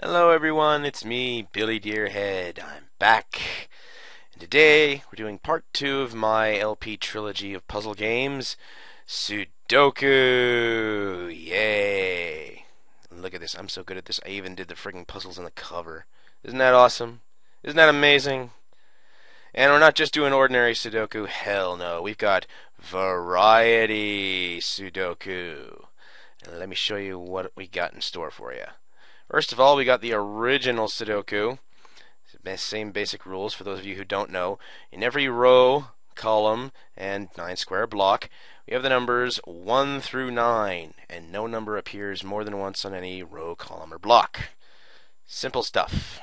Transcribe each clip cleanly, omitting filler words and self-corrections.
Hello everyone, it's me, Billy Deerhead. I'm back. And today we're doing part 2 of my LP trilogy of puzzle games, Sudoku! Yay! Look at this, I'm so good at this, I even did the friggin' puzzles on the cover. Isn't that awesome? Isn't that amazing? And we're not just doing ordinary Sudoku, hell no. We've got variety Sudoku. And let me show you what we got in store for you. First of all, we got the original Sudoku. Same basic rules for those of you who don't know. In every row, column, and 9-square block, we have the numbers 1 through 9, and no number appears more than once on any row, column, or block. Simple stuff.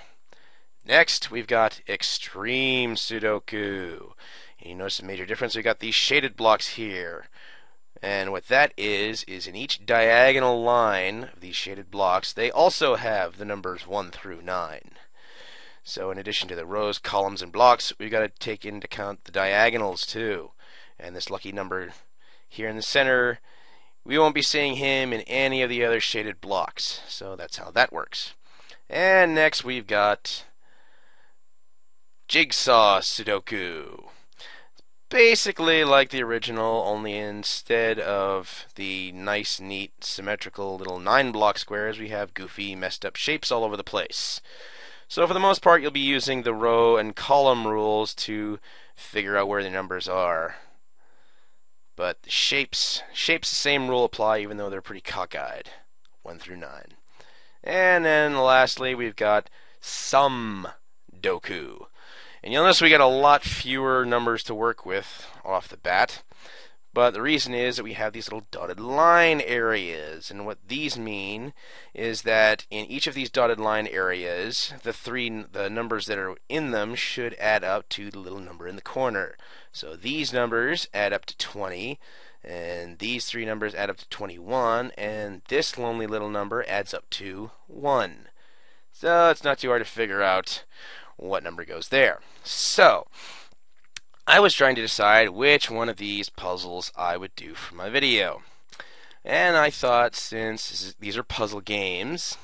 Next, we've got extreme Sudoku. And you notice the major difference. We've got these shaded blocks here. And what that is in each diagonal line of these shaded blocks, they also have the numbers 1 through 9. So in addition to the rows, columns, and blocks, we've got to take into account the diagonals too. And this lucky number here in the center, we won't be seeing him in any of the other shaded blocks. So that's how that works. And next we've got Jigsaw Sodoku. Basically like the original, only instead of the nice, neat, symmetrical little 9-block squares, we have goofy, messed up shapes all over the place. So for the most part, you'll be using the row and column rules to figure out where the numbers are. But the shapes, the same rule apply, even though they're pretty cockeyed, 1 through 9. And then lastly, we've got sum-doku. And you'll notice we got a lot fewer numbers to work with off the bat. But the reason is that we have these little dotted line areas. And what these mean is that in each of these dotted line areas, the numbers that are in them should add up to the little number in the corner. So these numbers add up to 20, and these 3 numbers add up to 21, and this lonely little number adds up to 1. So it's not too hard to figure out what number goes there. So, I was trying to decide which one of these puzzles I would do for my video. And I thought, since these are puzzle games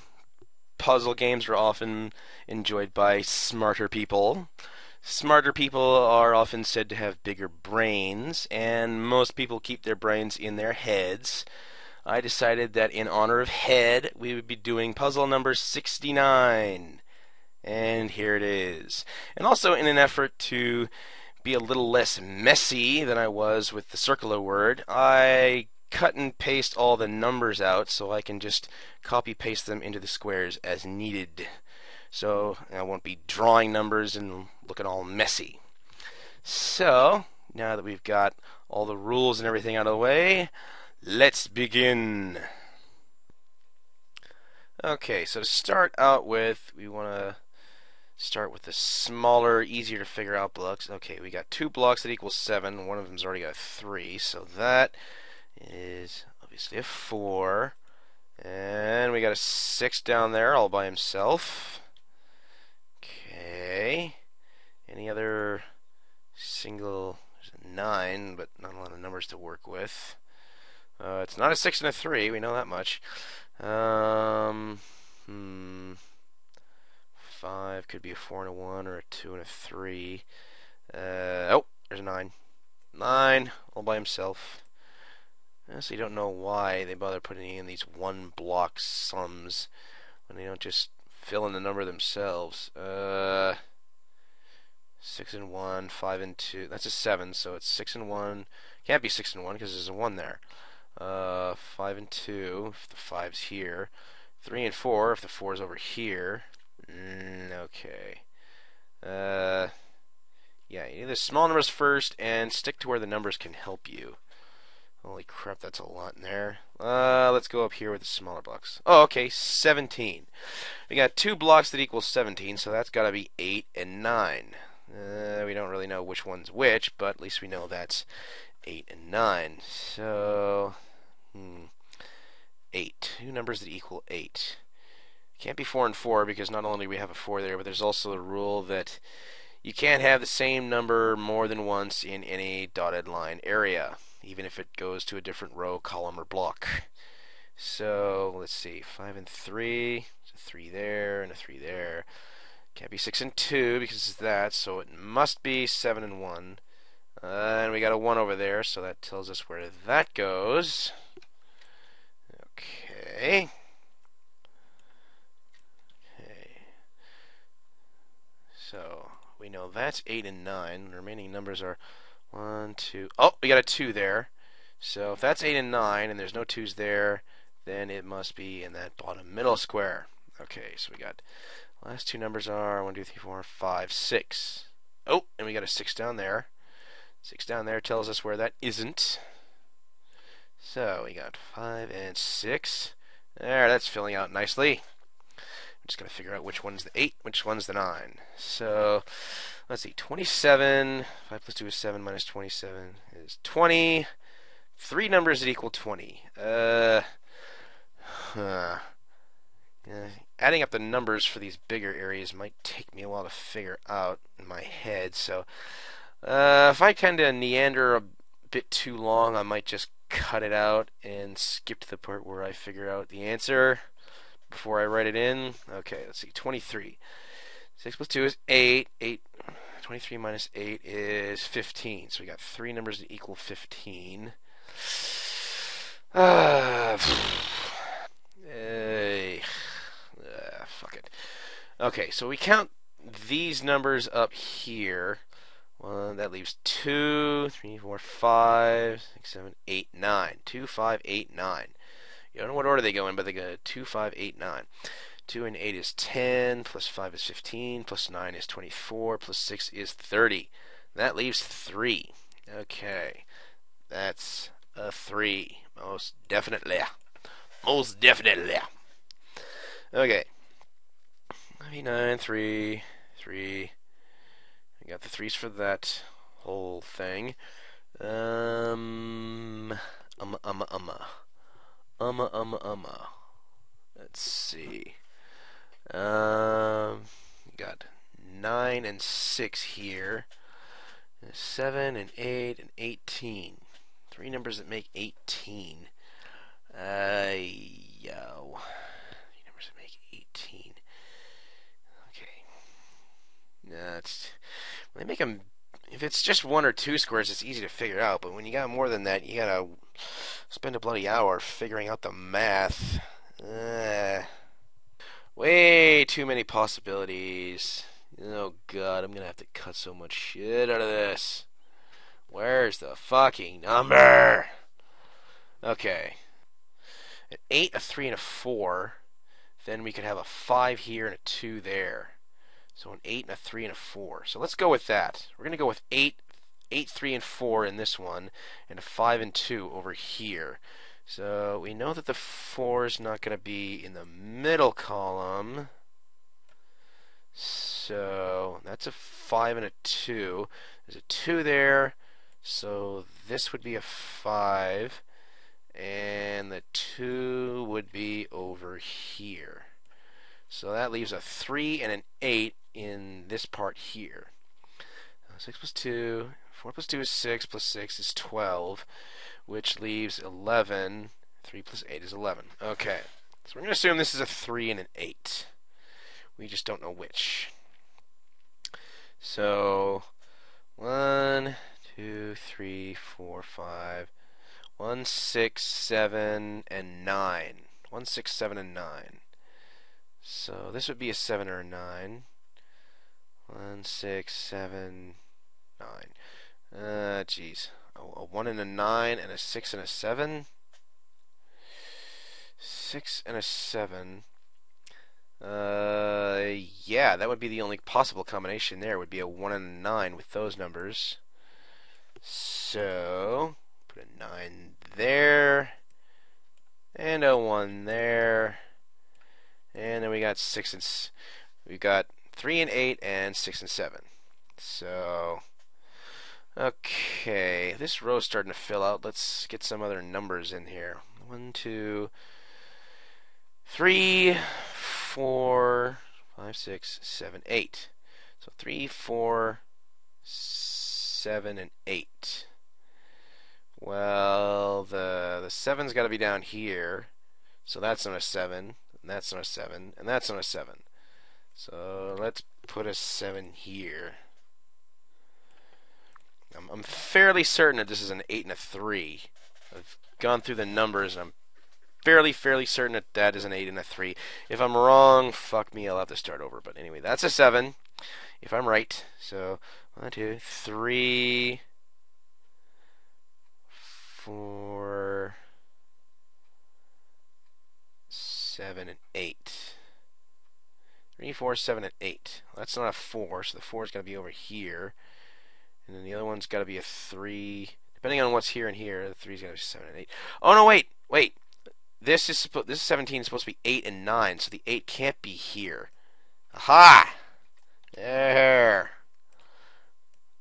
are often enjoyed by smarter people. Smarter people are often said to have bigger brains, and most people keep their brains in their heads. I decided that in honor of head, we would be doing puzzle number 69. And here it is. And also in an effort to be a little less messy than I was with the circular word, I cut and paste all the numbers out so I can just copy paste them into the squares as needed. So I won't be drawing numbers and looking all messy. So now that we've got all the rules and everything out of the way, let's begin. Okay, so to start out with, we want to start with the smaller, easier to figure out blocks. Okay, we got 2 blocks that equal 7. One of them's already got 3, so that is obviously a 4. And we got a 6 down there all by himself. Okay. Any other single? There's a 9, but not a lot of numbers to work with. It's not a 6 and a 3, we know that much. 5 could be a 4 and a 1, or a 2 and a 3. Oh, there's a 9. 9 all by himself. So you don't know why they bother putting in these 1-block sums when they don't just fill in the number themselves. 6 and 1, 5 and 2. That's a 7, so it's 6 and 1. Can't be 6 and 1 because there's a 1 there. 5 and 2 if the 5's here. 3 and 4 if the 4's over here. Okay. Yeah, you do the small numbers first and stick to where the numbers can help you. Holy crap, that's a lot in there. Let's go up here with the smaller blocks. Oh, okay, 17. We got 2 blocks that equal 17, so that's got to be 8 and 9. We don't really know which one's which, but at least we know that's 8 and 9. So, 8. 2 numbers that equal 8. Can't be 4 and 4 because not only do we have a 4 there, but there's also a rule that you can't have the same number more than once in any dotted line area, even if it goes to a different row, column, or block. So let's see, 5 and 3. There's a 3 there and a 3 there. Can't be 6 and 2 because it's that, so it must be 7 and 1. And we got a 1 over there, so that tells us where that goes. Okay. So we know that's 8 and 9. The remaining numbers are 1, 2. Oh, we got a 2 there. So if that's 8 and 9 and there's no 2's there, then it must be in that bottom middle square. Okay, so we got last two numbers are 1, 2, 3, 4, 5, 6. Oh, and we got a 6 down there. 6 down there tells us where that isn't. So we got 5 and 6. There, that's filling out nicely. I'm just going to figure out which one's the 8, which one's the 9. So, let's see, 27, 5 plus 2 is 7, minus 27 is 20. 3 numbers that equal 20. Adding up the numbers for these bigger areas might take me a while to figure out in my head, so if I tend to meander a bit too long, I might just cut it out and skip to the part where I figure out the answer before I write it in. Okay, let's see. 23. 6 plus 2 is 8. 23 minus 8 is 15. So we got 3 numbers that equal 15. Fuck it. Okay, so we count these numbers up here. That leaves 2, 3, 4, 5, 6, 7, 8, 9. 2, 5, 8, 9. You don't know what order they go in, but they go 2, 5, 8, 9. 2 and 8 is 10, plus 5 is 15, plus 9 is 24, plus 6 is 30. That leaves 3. Okay, that's a 3. Most definitely. Most definitely. Okay. 9, 3, 3. I got the 3's for that whole thing. Let's see. Got 9 and 6 here. 7 and 8 and 18. 3 numbers that make 18. 3 numbers that make 18. Okay. That's when they make them. If it's just 1 or 2 squares, it's easy to figure out. But when you got more than that, you gotta spend a bloody hour figuring out the math. Way too many possibilities. Oh god, I'm gonna have to cut so much shit out of this. Where's the fucking number? Okay. An 8, a 3, and a 4. Then we could have a 5 here and a 2 there. So an 8 and a 3 and a 4. So let's go with that. We're going to go with 8, 3, and 4 in this one, and a 5 and 2 over here. So we know that the 4 is not going to be in the middle column. So that's a 5 and a 2. There's a 2 there. So this would be a 5. And the 2 would be over here. So that leaves a 3 and an 8 in this part here. 6 plus 2, 4 plus 2 is 6, plus 6 is 12, which leaves 11. 3 plus 8 is 11. Okay, so we're going to assume this is a 3 and an 8. We just don't know which. So, 1, 2, 3, 4, 5, 1, 6, 7, and 9. 1, 6, 7, and 9. So this would be a 7 or a 9. 1, 6, 7, 9. Geez. A 1 and a 9 and a 6 and a 7. 6 and a 7. Yeah, that would be the only possible combination there. Would be a 1 and a 9 with those numbers. So put a 9 there. And a 1 there. And then we got 6 and we got 3 and 8 and 6 and 7. So okay, this row's starting to fill out. Let's get some other numbers in here. 1, 2, 3, 4, 5, 6, 7, 8. So 3, 4, 7, and 8. Well, the 7's got to be down here. So that's not a 7, and that's not a 7, and that's not a 7. So let's put a 7 here. I'm fairly certain that this is an 8 and a 3. I've gone through the numbers, and I'm fairly certain that that is an 8 and a 3. If I'm wrong, fuck me, I'll have to start over. But anyway, that's a 7, if I'm right. So 1, 2, 3, 4, 7, and 8. 3, 4, 7, and 8. Well, that's not a 4, so the 4 is going to be over here. And then the other one's got to be a 3. Depending on what's here and here, the 3 is going to be 7 and 8. Oh, no, wait. This is 17 is supposed to be 8 and 9, so the 8 can't be here. Aha! There.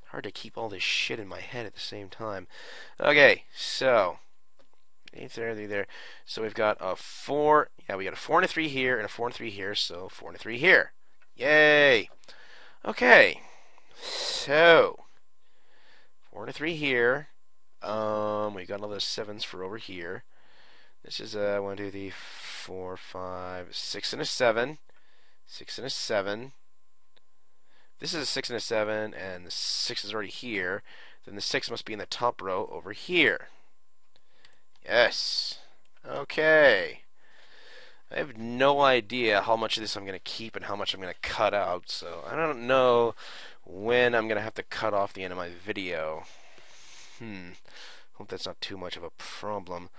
Hard to keep all this shit in my head at the same time. Okay, so 8 there. So we've got a 4. Yeah, we got a 4 and a 3 here, and a 4 and a 3 here, so 4 and a 3 here. Yay! Okay, so 4 and a 3 here. We got all those 7s for over here. This is a 1, 2, 3, 4, 5, 6 and a 7. 6 and a 7. This is a 6 and a 7, and the 6 is already here. Then the 6 must be in the top row over here. Yes. Okay. I have no idea how much of this I'm going to keep and how much I'm going to cut out, so I don't know when I'm going to have to cut off the end of my video. Hope that's not too much of a problem.